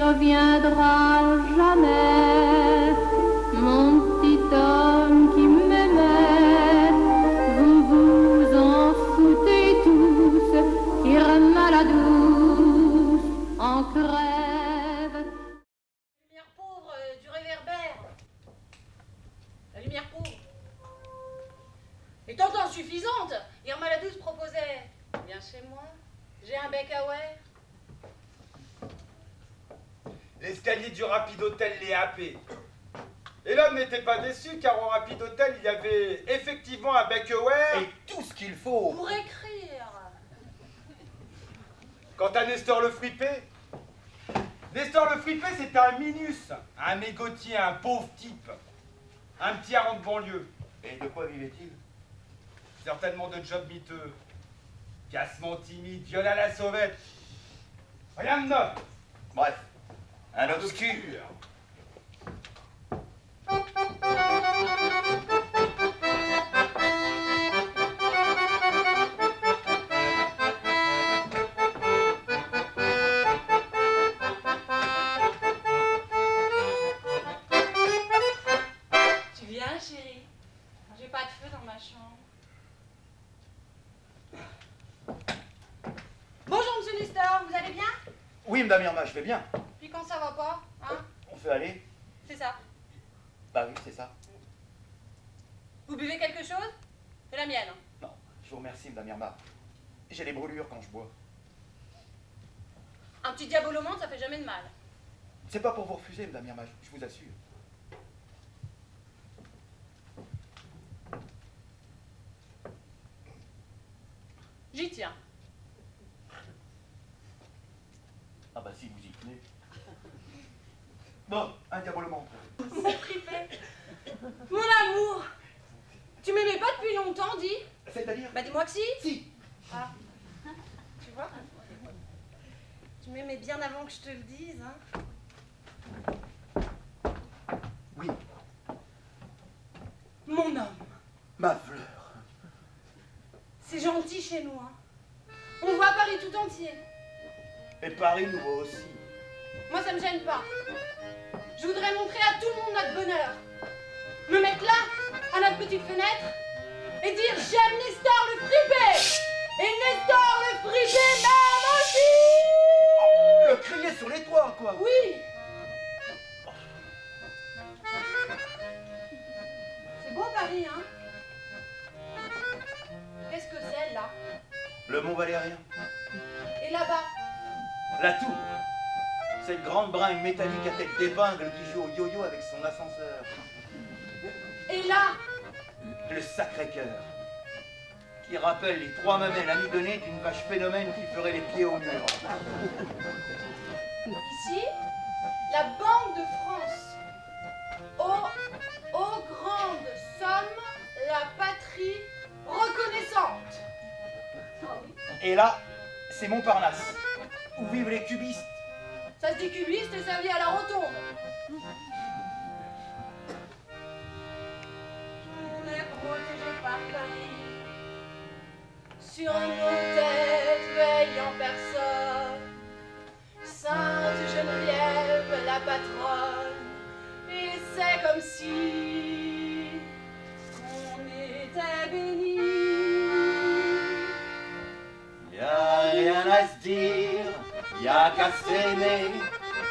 reviendra jamais. Mon petit homme qui m'aimait, vous vous en foutez tous, Irma la douce en crève. Lumière pauvre du réverbère. La lumière pauvre. Et pourtant suffisante. Irma la douce proposait. Viens chez moi, j'ai un bec à ouer. L'escalier du Rapide Hôtel l'est happé. Et l'homme n'était pas déçu car au Rapide Hôtel il y avait effectivement un bec-aware et tout ce qu'il faut pour écrire. Quant à Nestor le Fripé, Nestor le Fripé c'était un minus, un mégotier, un pauvre type, un petit hareng de banlieue. Et de quoi vivait-il? Certainement de job miteux, cassement timide, viol à la sauvette. Rien de neuf. Bref, un obscur. Tu viens, chérie? J'ai pas de feu dans ma chambre. Bonjour, monsieur Nestor, vous allez bien? Oui, madame Irma, je vais bien. Puis quand ça va pas, hein? On fait aller? C'est ça. Bah oui, c'est ça. Vous buvez quelque chose? C'est la mienne. Non, je vous remercie, madame Irma. J'ai les brûlures quand je bois. Un petit diabolomante, ça fait jamais de mal. C'est pas pour vous refuser, madame Irma, je vous assure. J'y tiens. Ah bah si, vous y tenez. Bon, un diabolement. C'est trippé. Mon amour, tu m'aimais pas depuis longtemps, dis? C'est-à-dire? Bah dis-moi que si. Si. Ah. Tu vois? Tu m'aimais bien avant que je te le dise, hein? Oui. Mon homme. Ma fleur. C'est gentil chez nous, hein? On voit Paris tout entier. Et Paris nous voit aussi. Moi, ça me gêne pas. Je voudrais montrer à tout le monde notre bonheur. Me mettre là, à notre petite fenêtre, et dire j'aime Nestor le Fripé. Et Nestor le Fripé m'aime aussi. Le crier sur les toits, quoi. Oui. C'est beau Paris, hein? Qu'est-ce que c'est, là? Le Mont Valérien. Et là-bas? La tour. Cette grande bringue métallique à tête d'épingle qui joue au yo-yo avec son ascenseur. Et là? Le Sacré-Cœur. Qui rappelle les trois mamelles amidonnées d'une vache phénomène qui ferait les pieds au mur. Ici, la Banque de France. Ô grande somme, la patrie reconnaissante. Et là, c'est Montparnasse, où vivent les cubistes. Ça se dit cubiste et ça vit à la rotonde. On est protégé par Paris. Sur nos têtes veille en personne Sainte Geneviève la patronne. Et c'est comme si on était bénis. Y'a rien à se dire, y'a qu'à s'aimer,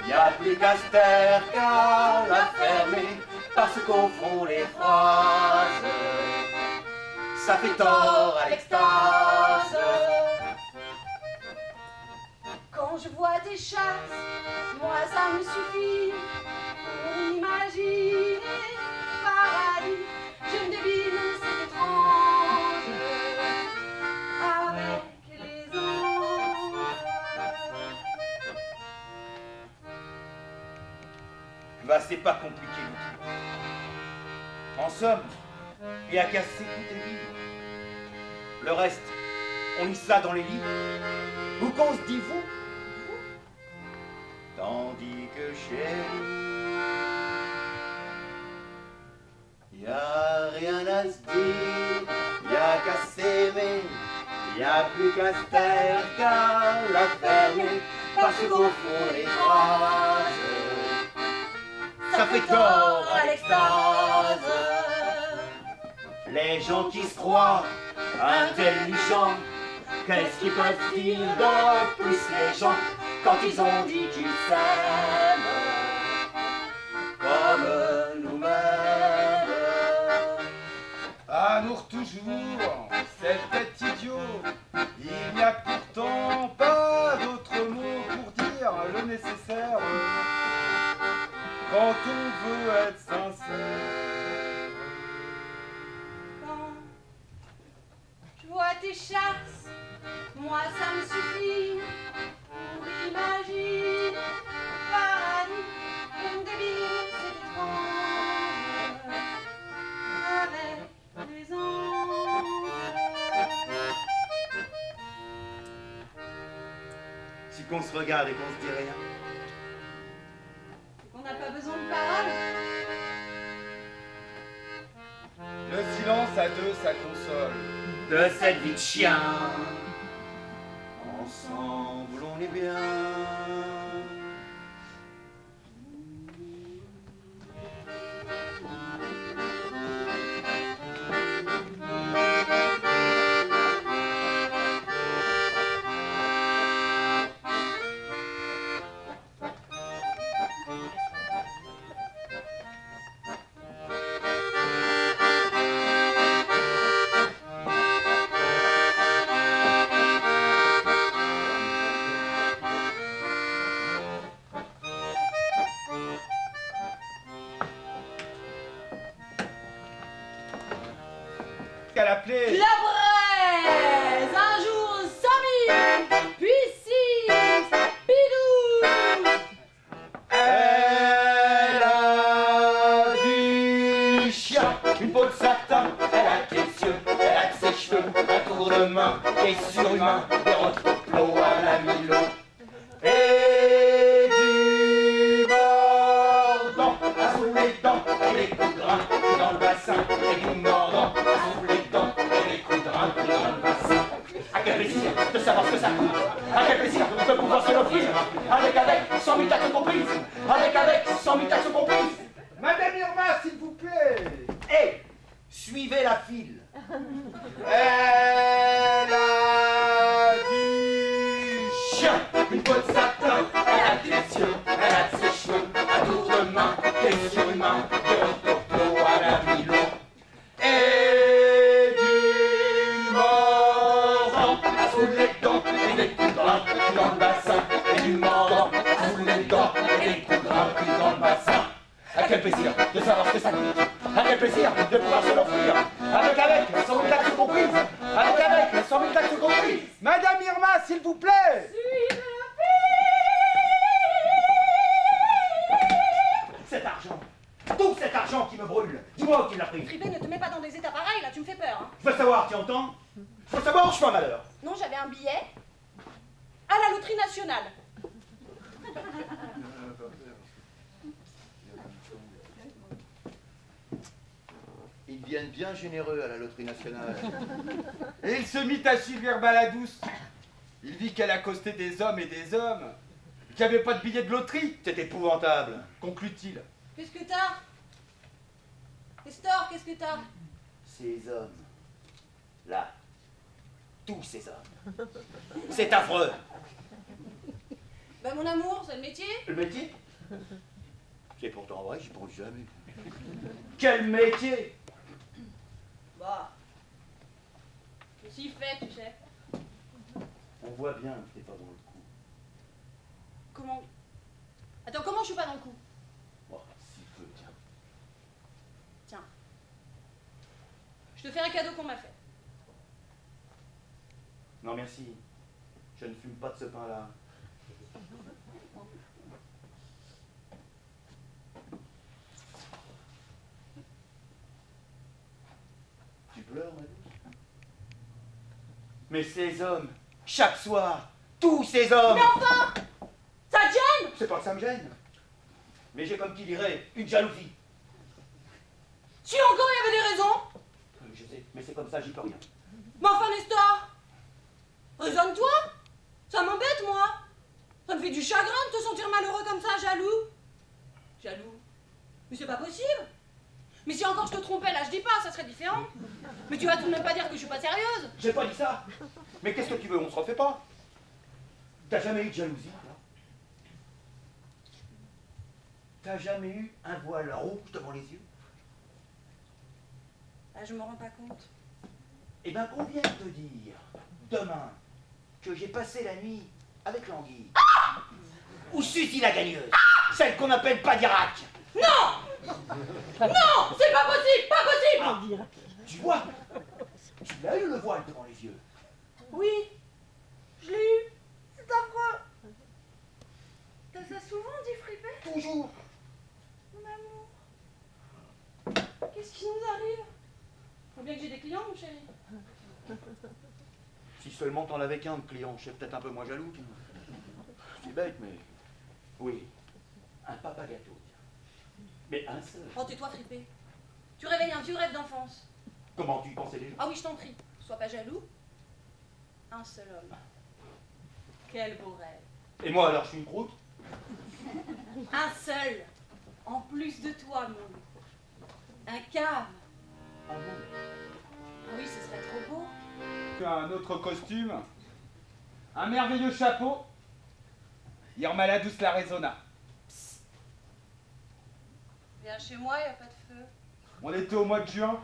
y'a plus qu'à se taire qu'à la fermer, parce qu'au fond les phrases, ça fait tort à l'extase. Quand je vois tes chasses, moi ça me suffit pour imaginer paradis. Je me devine c'est étrange avec les anges. Bah c'est pas compliqué du tout. En somme, il y a qu'à s'écouter vivre. Le reste, on lit ça dans les livres. Ou qu'on se dit vous. Tandis que chez nous, y a rien à se dire, y a qu'à s'aimer, y a plus qu'à se taire qu'à la fermer, parce qu'au fond les phrases, ça fait tort à l'extase. Les gens qui se croient intelligents, qu'est-ce qu'ils peuvent dire de plus les gens quand ils ont dit qu'ils s'aiment comme nous-mêmes? Amour toujours, c'est peut-être idiot. Il n'y a pourtant pas d'autre mot pour dire le nécessaire quand on veut être sincère. Quand je vois tes chasses, moi ça me suffit pour imaginer paradis comme des villes, c'est étrange avec des anges. Si qu'on se regarde et qu'on se dit rien, On n'a pas besoin de paroles. Le silence à deux, ça console. de cette vie de chien, ensemble on est bien. Qu'à l'appeler. La braise, un jour 100 000, puis 6, puis 12. Elle a du chien, une peau de satin, elle a des yeux, elle a de ses cheveux, un tour de main, des surhumains, des rotoplos à la Milo. Et du mordant, sous les dents, et des coups de rein dans le bassin, et du mordant, sous les dents, et des coups de rein dans le bassin. À quel plaisir de savoir ce que ça coûte, à quel plaisir de pouvoir se l'offrir, avec 100 000 taxes comprises, avec 100 000 taxes comprises. Madame Irma, s'il vous plaît. Hé, suivez la file. Elle a du Chien, une peau de satin, elle a des yeux, elle a de ses cheveux, un tour de main, des surhumains, des rotoplos à la Milo. Et du mordant, sous les dents, et des coups de rein dans le bassin. Et du mordant, sous les dents, et des coups de rein dans le bassin. À quel plaisir de savoir ce que ça coûte, à quel plaisir de pouvoir se l'offrir, avec 100 000 taxes comprises, avec 100 000 taxes comprises. Madame Irma, s'il vous plaît. Cet argent, tout cet argent qui me brûle, dis-moi qui l'a pris. Fripé, ne te mets pas dans des états pareils, là, tu me fais peur. Hein. Je veux savoir, tu entends? Je veux savoir où je fais un malheur. Non, j'avais un billet à la loterie nationale. Ils deviennent bien généreux à la loterie nationale. Et il se mit à suivre Herbala-Douce. Il vit qu'elle accostait des hommes et des hommes qui n'avaient pas de billets de loterie. C'est épouvantable. Conclut-il. Qu'est-ce que t'as? Nestor, qu'est-ce que t'as? Ces hommes, là, tous ces hommes, c'est affreux. Ben mon amour, c'est le métier. Le métier? C'est pourtant vrai, j'y pense jamais. Quel métier? Bah, je me suis fait, tu sais. On voit bien que t'es pas dans le coup. Comment? Attends, comment je suis pas dans le coup? Oh, si peu, tiens. Tiens. Je te fais un cadeau qu'on m'a fait. Non merci, je ne fume pas de ce pain-là. Tu pleures, ma douce? Mais ces hommes, chaque soir, tous ces hommes. Mais enfin! Ça te gêne? C'est pas que ça me gêne. Mais j'ai comme qui dirait une jalousie. Si encore il y avait des raisons. Je sais, mais c'est comme ça, j'y peux rien. Mais enfin, Nestor! Raisonne-toi! Ça m'embête, moi! Ça me fait du chagrin de te sentir malheureux comme ça, jaloux. Jaloux? Mais c'est pas possible. Mais si encore je te trompais, là je dis pas, ça serait différent. Mais tu vas tout de même pas dire que je suis pas sérieuse. J'ai pas dit ça. Mais qu'est-ce que tu veux, on se refait pas. T'as jamais eu de jalousie, toi? T'as jamais eu un voile rouge devant les yeux? Ah, je me rends pas compte. Eh ben, qu'on vient de te dire, demain, que j'ai passé la nuit avec l'anguille. Ou Suzy la gagneuse, celle qu'on appelle Padirac. Non! Non! C'est pas possible! Pas possible! Tu vois, tu l'as eu le voile devant les yeux. Oui, je l'ai eu. C'est affreux. T'as ça souvent, dit Fripé? Toujours. Mon amour. Qu'est-ce qui nous arrive? Faut bien que j'ai des clients, mon chéri. Si seulement t'en avais qu'un de client, je serais peut-être un peu moins jaloux. C'est bête, mais... Oui, un papa gâteau, tiens. Mais un seul. Oh, tais-toi, Fripé. Tu réveilles un vieux rêve d'enfance. Comment tu y pensais déjà? Ah oui, je t'en prie. Sois pas jaloux. Un seul homme. Quel beau rêve. Et moi alors, je suis une croûte? Un seul. En plus de toi, mon loup. Un cave. Ah bon? Ah oui, ce serait trop beau. Un autre costume, un merveilleux chapeau. Irma la douce la raisonna. Viens chez moi, y a pas de feu. On était au mois de juin.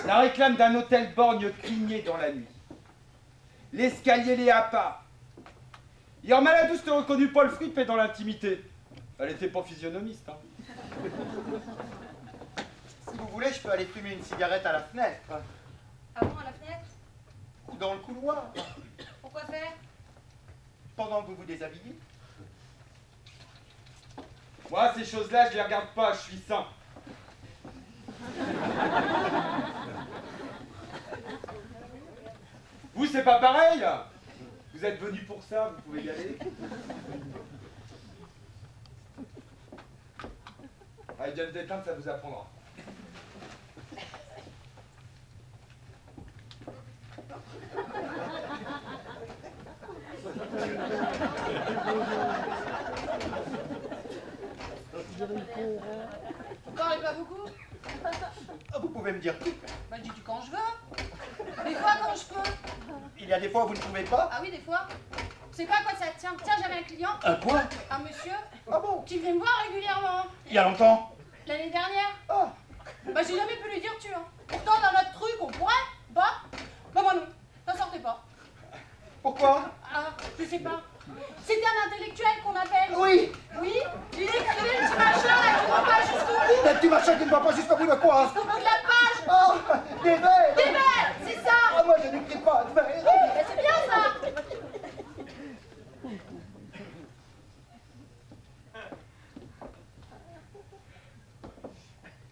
La réclame d'un hôtel borgne clignait dans la nuit. L'escalier les happa. Irma la douce ne reconnut pas le Fripé dans l'intimité. Elle était pas physionomiste, hein. Si vous voulez, je peux aller fumer une cigarette à la fenêtre. Ah bon, à la fenêtre? Ou dans le couloir. Pourquoi faire? Pendant que vous vous déshabillez. Moi, ces choses-là, je les regarde pas, je suis sain. Vous, c'est pas pareil. Vous êtes venus pour ça, vous pouvez y aller. Allez, bien vous éteindre, ça vous apprendra. Vous parlez pas beaucoup? Ah, vous pouvez me dire tout. Bah, dis-tu quand je veux. Des fois, quand je peux. Il y a des fois où vous ne trouvez pas. Ah oui, des fois. C'est pas à quoi ça tient. Tiens, j'avais un client, Un quoi? un monsieur, Ah bon? qui venait me voir régulièrement. Il y a longtemps? L'année dernière. Ah. Bah, j'ai jamais pu lui dire tu, hein. Pourtant, dans notre truc, on pourrait. Bah moi non. Ça sortait pas. Pourquoi? Ah, je sais pas. C'était un intellectuel qu'on appelle. Oui. Oui, il écrivait le petit machin là qui va pas jusqu'au bout. Le petit machin qui ne va pas jusqu'au bout de quoi? Jusqu'au bout de la page. Oh, des vers. Des vers, c'est ça. Ah, moi je n'écris pas de vers. Mais c'est bien ça.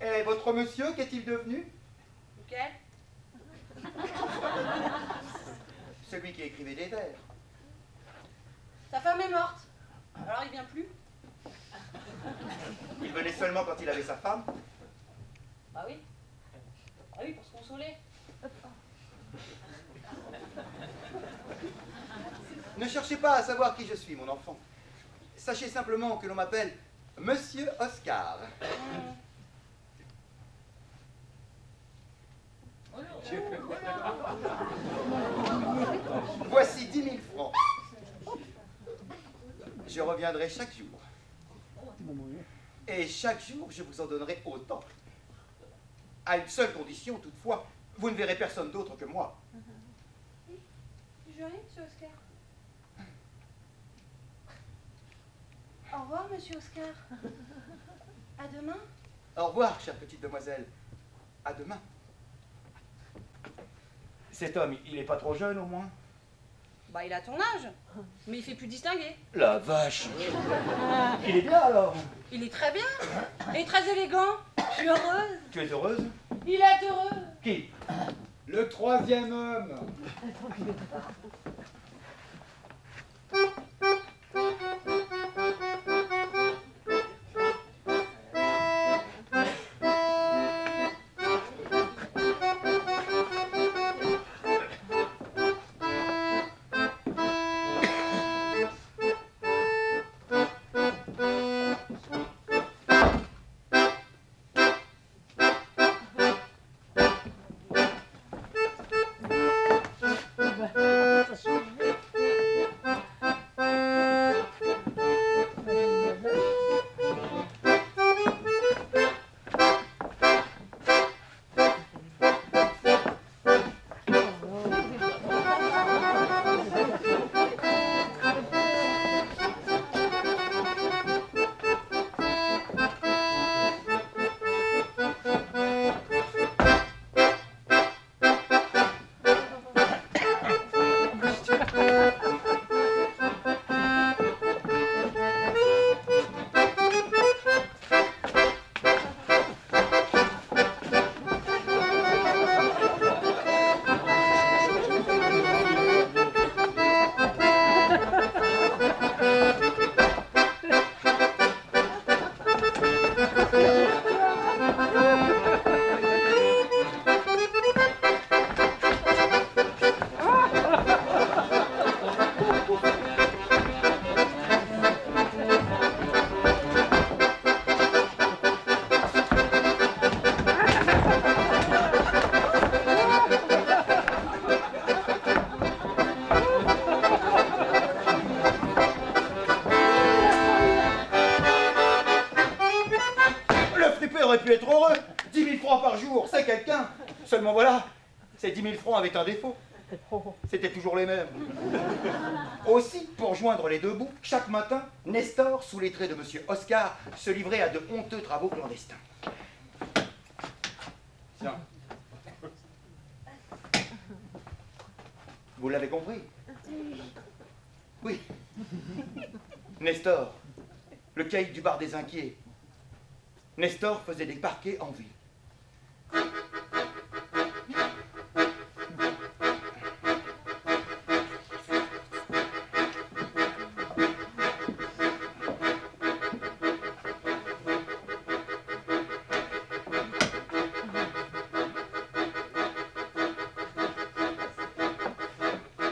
Et votre monsieur, qu'est-il devenu? Lequel? Celui qui écrivait des vers. Sa femme est morte. Alors il vient plus. Il venait seulement quand il avait sa femme. Bah oui. Ah oui, pour se consoler. Ne cherchez pas à savoir qui je suis, mon enfant. Sachez simplement que l'on m'appelle Monsieur Oscar. Voici 10 000 francs. Je reviendrai chaque jour. Et chaque jour, je vous en donnerai autant. À une seule condition, toutefois, vous ne verrez personne d'autre que moi. Joli, monsieur Oscar. Au revoir, monsieur Oscar. À demain. Au revoir, chère petite demoiselle. À demain. Cet homme, il est pas trop jeune au moins? Bah, il a ton âge, mais il fait plus distinguer. La vache. Il est bien alors. Il est très bien et très élégant. Je suis heureuse. Tu es heureuse? Il est heureux. Qui? Le troisième homme. Seulement voilà, ces 10 000 francs avaient un défaut. C'était toujours les mêmes. Aussi, pour joindre les deux bouts, chaque matin, Nestor, sous les traits de monsieur Oscar, se livrait à de honteux travaux clandestins. Tiens. Vous l'avez compris? Oui. Nestor, le caïd du bar des inquiets. Nestor faisait des parquets en ville.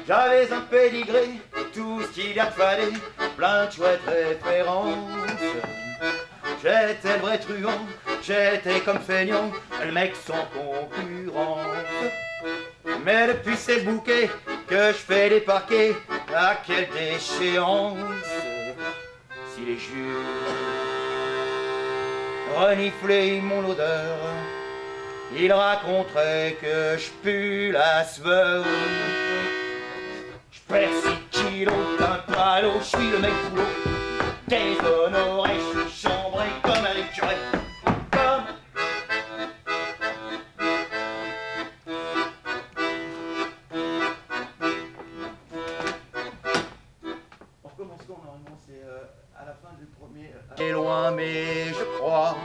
J'avais un pédigré, tout ce qu'il y a de fallait, plein de chouettes références. J'étais le vrai truand, j'étais comme feignant, le mec sans concurrence. Mais depuis ces bouquets que je fais des parquets, à quelle déchéance. Si les jus reniflaient mon odeur, ils raconteraient que je pue la sueur. Je perds 6 kilos d'un palo, je suis le mec boulot. Déshonoré, je suis chambré comme un écureuil. Comme... On recommence quand normalement, c'est à la fin du premier... Elle est loin mais je crois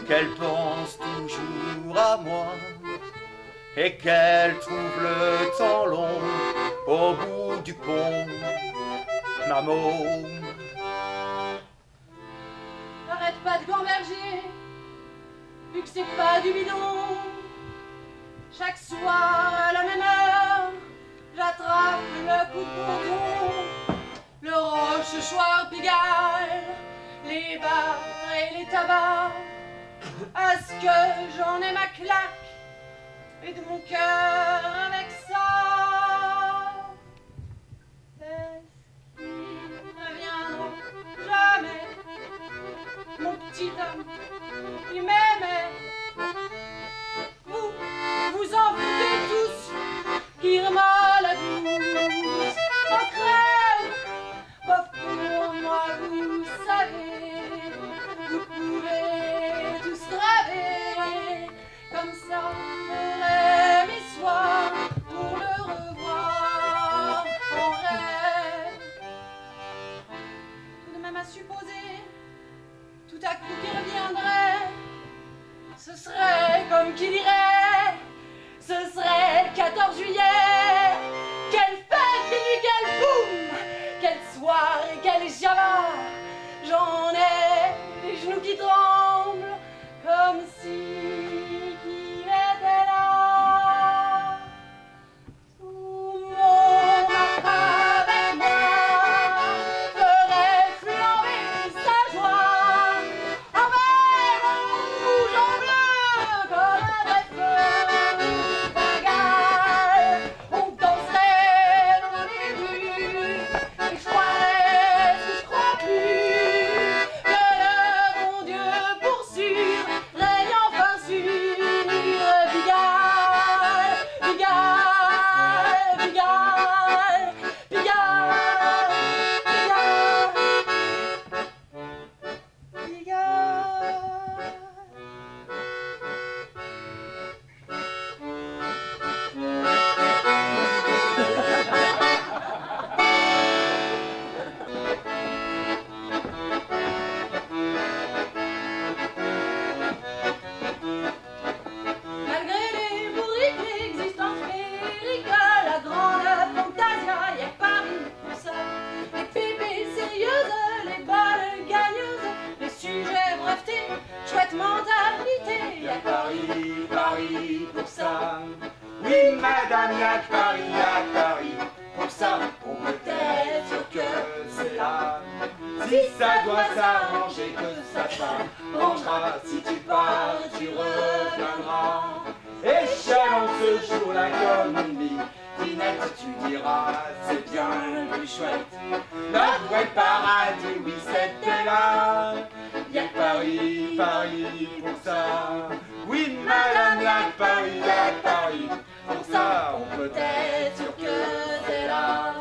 qu'elle pense toujours à moi et qu'elle trouve le temps long au bout du pont, ma môme. Arrête pas de gamberger, vu que c'est pas du bidon. Chaque soir à la même heure, j'attrape le coup de ponton. Le Rochechouart Pigalle, les bars et les tabacs. À ce que j'en ai ma claque et de mon cœur avec ça. Est-ce qu'ils reviendront jamais? Mon petit homme, il m'aimait. Vous, vous en foutez tous, qui remet la douce. En crève, pauvre pour moi, vous savez, vous pouvez tous rêver. Comme ça, ferait mes soirs pour le revoir en rêve. Tout de même à supposer, tout à coup qu'il reviendrait, ce serait comme qui dirait, ce serait le 14 juillet. Quelle fête, Billy, quelle boum, quelle soirée, quelle java. J'en ai les genoux qui tremblent, comme si qui était là. Tout le monde avec moi ferait flamber sa joie. Avec mon rouge en bleu comme un vrai feu Bengale. On danserait dans les rues et je croirais ce que je crois plus, que le bon Dieu pour sûr règne enfin sur Pigalle, Pigalle, Pigalle, Pigalle, Pigalle, Pigalle. Malgré les bourriques, l'existence féerique, la grande fantasia, y'a que Paris pour ça. Les pipées sérieuses, les balles gagneuses, les sujets brevetés, chouette mentalité, y'a que Paris, Paris, pour ça. Oui, madame, y'a que Paris, pour ça. On peut être sûr que c'est là. Si ça doit s'arranger, que ça s'arrangera. Si tu pars, tu reviendras. Et chalant ce jour-là comme une midinette, tu diras, c'est bien le plus chouette. Notre vrai paradis, oui, c'était là. Y'a que Paris, Paris, pour ça. Oui, Oui, madame, y'a que Paris, y'a que Paris. Pour ça, on peut être sûr que c'est là.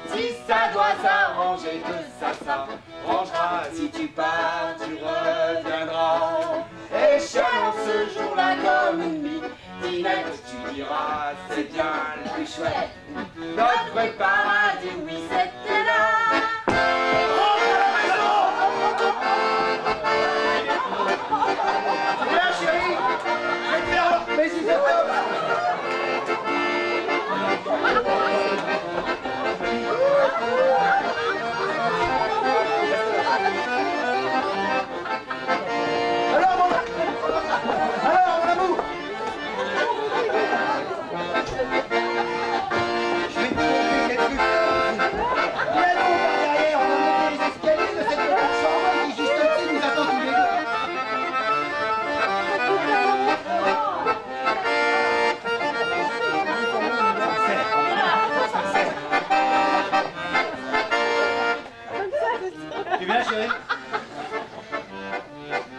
Si ça doit s'arranger, que ça s'arrangera. Si tu pars, tu reviendras. Et chalant ce jour-là comme une midinette, tu diras, c'est bien le plus chouette. Notre vrai paradis, oui, c'était là. Viens, chérie, je vais te faire mes isotopes. Alors, mon amour, je vais te montrer quel truc. Viens donc par derrière, on va monter les escaliers de cette plateforme qui juste au-dessus nous attend tous les deux. Tu viens, chérie?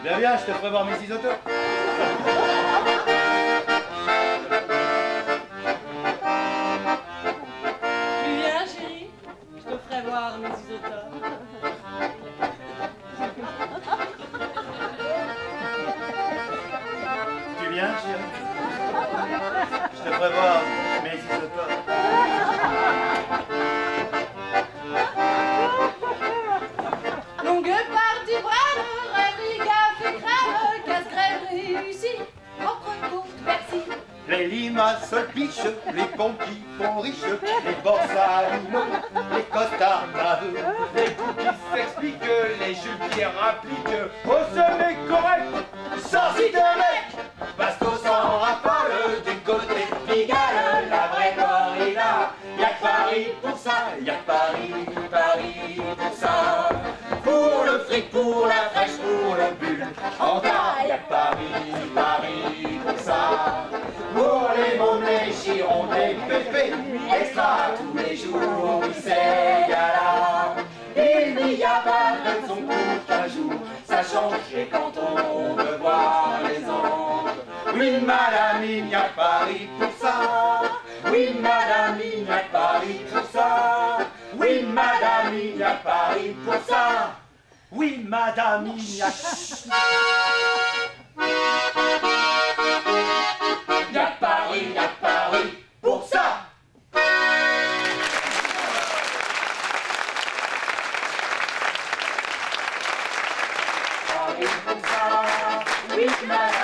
Viens, viens, je te ferai voir mes isotopes. Tu viens, chérie? Je te ferai voir mes isotopes. Tu viens, chérie? Je te ferai voir mes isotopes. Longue part du bras, rêve, gaffe et crème, casse-crème réussi, entre courte persil. Les limaces piches, les ponts qui font riches, les borsalino, les costards graveux, Les coups qui s'expliquent, les jeux qui rappliquent, au sommet correct. sortis de mec, Bastos sans rafale, du côté de Pigalle, la vraie corrida. Y'a que Paris pour ça, y'a que Paris pour ça. Pour le fric, pour la fraîche, pour le bulle, en tas, y'a que Paris pour ça. Pour les mômes, les chirons, les pépés, extra tous les jours, oui c'est gala. Il n'y a pas de son coup qu'un jour, ça change et quand on veut voir les anges. Oui madame, il n'y a que Paris pour ça. Oui madame, il n'y a que Paris pour ça. Oui madame, il n'y a que Paris pour ça. Oui madame, il n'y a que... Y'a que Paris pour ça. Paris pour ça. Oui, madame.